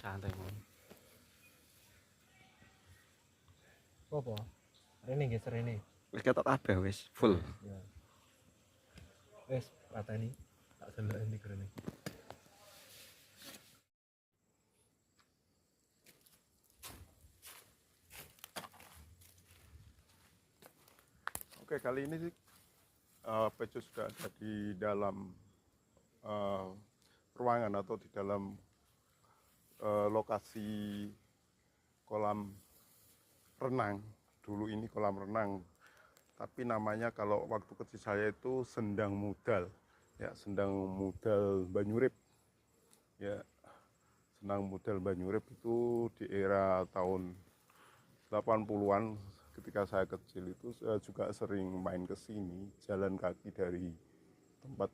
santai mon. Apa? Rene geser rene. Wis ketok kabeh wis full. Ya. Wes pateni. Tak delok ndi krene. Oke, kali ini sih Pecu sudah ada di dalam ruangan atau di dalam lokasi kolam renang. Dulu ini kolam renang, tapi namanya kalau waktu kecil saya itu Sendang Mudal, ya Sendang Mudal Banyurip, ya Sendang Mudal Banyurip itu di era tahun 80-an. Ketika saya kecil itu saya juga sering main ke sini, jalan kaki dari tempat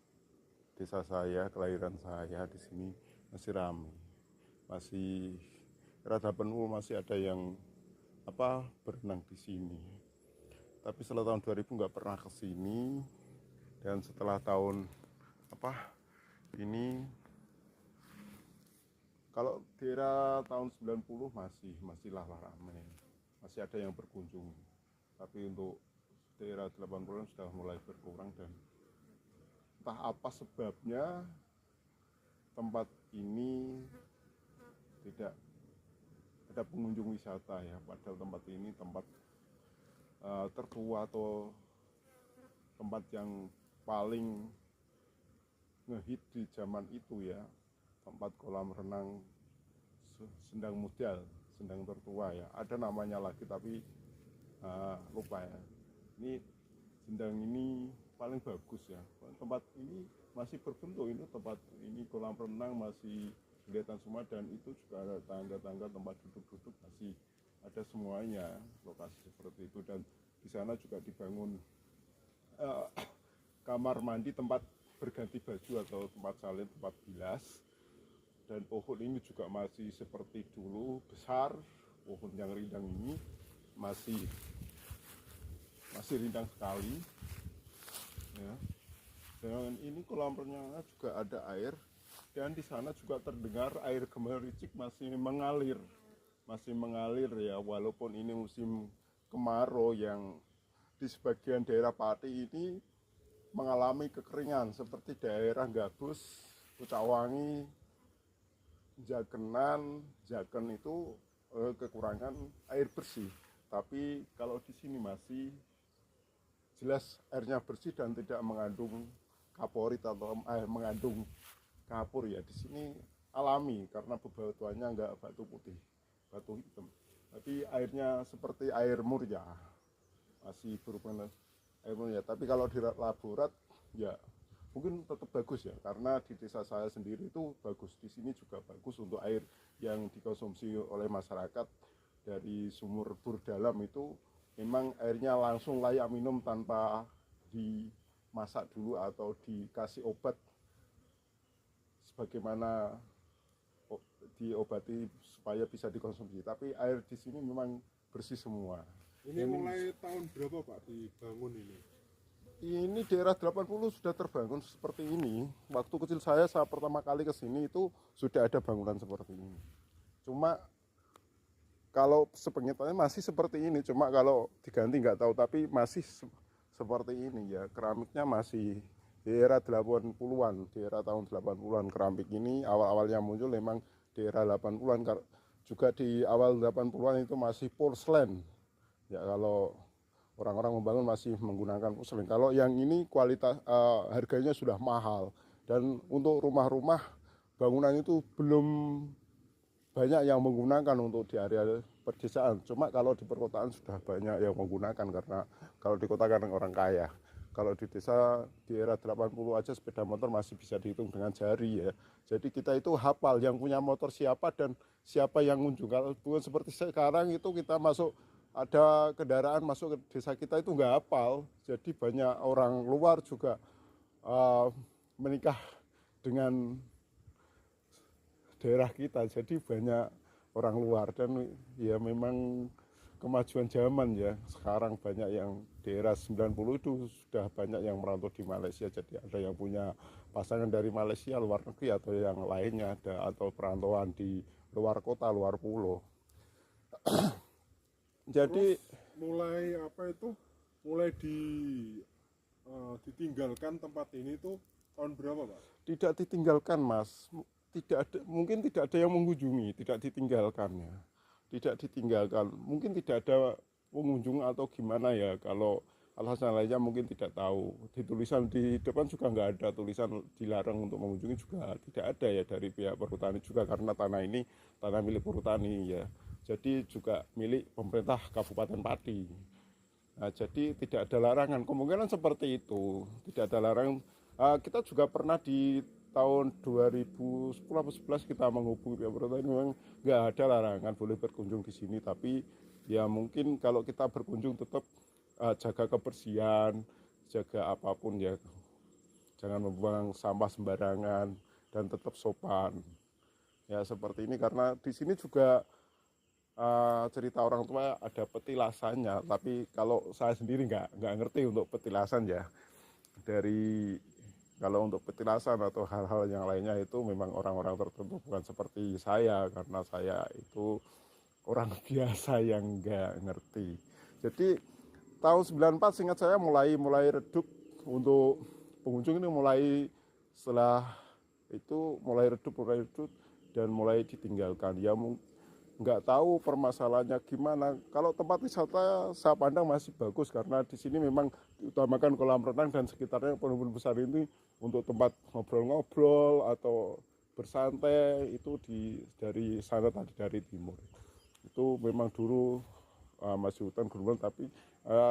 desa saya, kelahiran saya di sini masih ramai. Masih rada penuh, masih ada yang berenang di sini. Tapi setelah tahun 2000 nggak pernah ke sini, dan setelah tahun ini kalau di era tahun 90 masihlah ramai. Masih ada yang berkunjung, tapi untuk daerah 80-an sudah mulai berkurang, dan entah apa sebabnya tempat ini tidak ada pengunjung wisata ya, padahal tempat ini tempat tertua atau tempat yang paling ngehit di zaman itu ya, tempat kolam renang Sendang Mudal, Sendang tertua ya. Ada namanya lagi tapi lupa ya. Ini Sendang ini paling bagus ya. Tempat ini masih berbentuk, ini tempat ini kolam renang masih kelihatan semua, dan itu juga ada tangga-tangga tempat duduk-duduk masih ada semuanya, lokasi seperti itu. Dan di sana juga dibangun kamar mandi, tempat berganti baju atau tempat salin, tempat bilas. Dan pohon ini juga masih seperti dulu, besar. Pohon yang rindang ini masih rindang sekali ya. Dan ini kolam renangnya juga ada air, dan di sana juga terdengar air gemericik masih mengalir ya, walaupun ini musim kemarau yang di sebagian daerah Pati ini mengalami kekeringan seperti daerah Gabus, Pucawangi, Jaken itu kekurangan air bersih. Tapi kalau di sini masih jelas airnya bersih dan tidak mengandung kaporit atau mengandung kapur ya. Di sini alami karena bebatuannya enggak batu putih, batu hitam. Tapi airnya seperti air murja, masih berhubungan air murja. Tapi kalau di laborat ya mungkin tetap bagus ya, karena di desa saya sendiri itu bagus. Di sini juga bagus untuk air yang dikonsumsi oleh masyarakat dari sumur bor dalam itu, memang airnya langsung layak minum tanpa dimasak dulu atau dikasih obat sebagaimana diobati supaya bisa dikonsumsi. Tapi air di sini memang bersih semua. Ini mulai tahun berapa Pak dibangun ini? Ini daerah 80 sudah terbangun seperti ini. Waktu kecil saya pertama kali ke sini itu sudah ada bangunan seperti ini. Cuma kalau sepengetahuan masih seperti ini, cuma kalau diganti nggak tahu, tapi masih seperti ini ya. Keramiknya masih di era 80-an, di era tahun 80-an. Keramik ini awal-awalnya muncul memang di era 80-an. Juga di awal 80-an itu masih porselen. Ya, kalau orang-orang membangun masih menggunakan porselen. Kalau yang ini kualitas harganya sudah mahal, dan untuk rumah-rumah bangunan itu belum banyak yang menggunakan untuk di area pedesaan. Cuma kalau di perkotaan sudah banyak yang menggunakan, karena kalau di kota kan orang kaya. Kalau di desa di era 80 aja sepeda motor masih bisa dihitung dengan jari ya. Jadi kita itu hafal yang punya motor siapa dan siapa yang ngunjung. Kalau bukan seperti sekarang itu kita masuk, ada kendaraan masuk ke desa kita itu nggak hafal. Jadi banyak orang luar juga menikah dengan daerah kita, jadi banyak orang luar. Dan ya memang kemajuan zaman ya, sekarang banyak yang di era 90 itu sudah banyak yang merantau di Malaysia, jadi ada yang punya pasangan dari Malaysia, luar negeri atau yang lainnya ada, atau perantauan di luar kota, luar pulau. Jadi Mulai apa itu? Mulai ditinggalkan tempat ini tuh tahun berapa, Pak? tidak ditinggalkan, Mas. Tidak ada, mungkin tidak ada yang mengunjungi, tidak ditinggalkan ya. Tidak ditinggalkan. Mungkin tidak ada pengunjung atau gimana ya, kalau alasan lainnya mungkin tidak tahu. Di tulisan di depan juga nggak ada tulisan dilarang untuk mengunjungi, juga tidak ada ya dari pihak perhutani juga, karena tanah ini tanah milik perhutani ya. Jadi juga milik pemerintah Kabupaten Pati. Nah, jadi tidak ada larangan. Kemungkinan seperti itu, tidak ada larangan. Kita juga pernah di tahun 2010 atau 11 kita menghubungi pihak perhutani, memang nggak ada larangan boleh berkunjung di sini, tapi ya mungkin kalau kita berkunjung tetap jaga kebersihan, jaga apapun ya, jangan membuang sampah sembarangan dan tetap sopan ya, seperti ini. Karena di sini juga cerita orang tua ada petilasannya, tapi kalau saya sendiri nggak ngerti untuk petilasan ya. Dari kalau untuk petilasan atau hal-hal yang lainnya itu memang orang-orang tertentu, bukan seperti saya, karena saya itu orang biasa yang nggak ngerti. Jadi tahun 94 seingat saya mulai redup untuk pengunjung ini, mulai setelah itu mulai redup dan mulai ditinggalkan ya. Nggak tahu permasalahannya gimana. Kalau tempat wisata saya pandang masih bagus, karena di sini memang diutamakan kolam renang dan sekitarnya pohon-pohon besar ini untuk tempat ngobrol-ngobrol atau bersantai itu dari sana tadi, dari timur. Itu memang dulu masih hutan gunung, tapi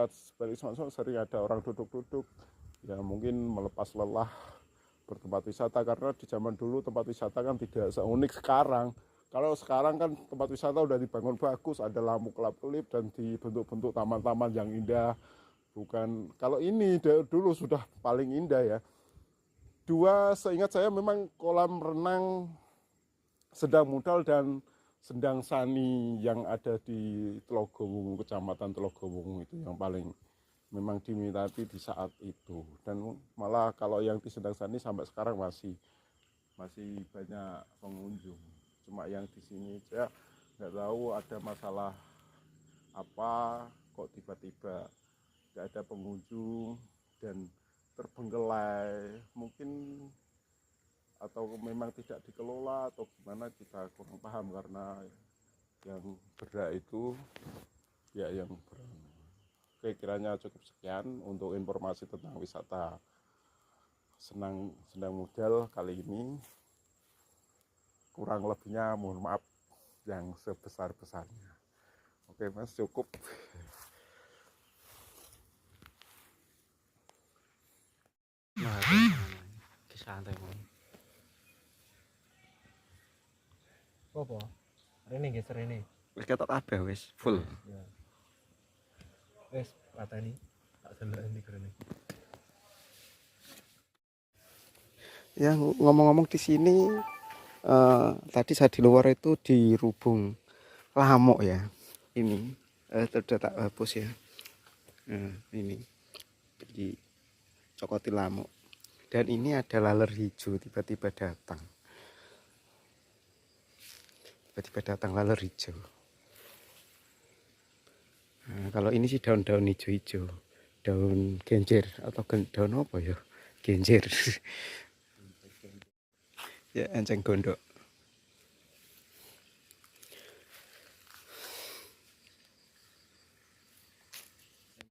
sebagai sering ada orang duduk-duduk ya, mungkin melepas lelah bertempat wisata, karena di zaman dulu tempat wisata kan tidak seunik sekarang. Kalau sekarang kan tempat wisata udah dibangun bagus, ada lampu kelap-kelip dan dibentuk-bentuk taman-taman yang indah. Bukan, kalau ini dulu sudah paling indah ya. Seingat saya memang kolam renang Sendang Mudal dan Sendang Sani yang ada di Telogowungu, Kecamatan Telogowungu, itu yang paling memang diminati di saat itu. Dan malah kalau yang di Sendang Sani sampai sekarang masih banyak pengunjung. Cuma yang di sini saya nggak tahu ada masalah apa, kok tiba-tiba nggak ada pengunjung dan terbengkelai, mungkin atau memang tidak dikelola atau gimana, kita kurang paham, karena yang berhak itu ya yang berhak. Oke, kiranya cukup sekian untuk informasi tentang wisata Sendang Mudal kali ini. Kurang lebihnya mohon maaf yang sebesar-besarnya. Oke Mas, cukup. Nah, santai mau. Apa? Rene geser ini. Wis ketok kabeh wis full. Ya. Wes pateni. Tak delok ndi kene. Ya, ngomong-ngomong di sini tadi saya di luar itu dirubung lamuk ya. Ini sudah tak hapus ya. Ini dicokoti lamuk. Dan ini ada laler hijau tiba-tiba datang. Laler hijau. Nah, kalau ini sih daun-daun hijau-hijau, daun genjer atau daun apa ya? Genjer. Ya, enceng gondok.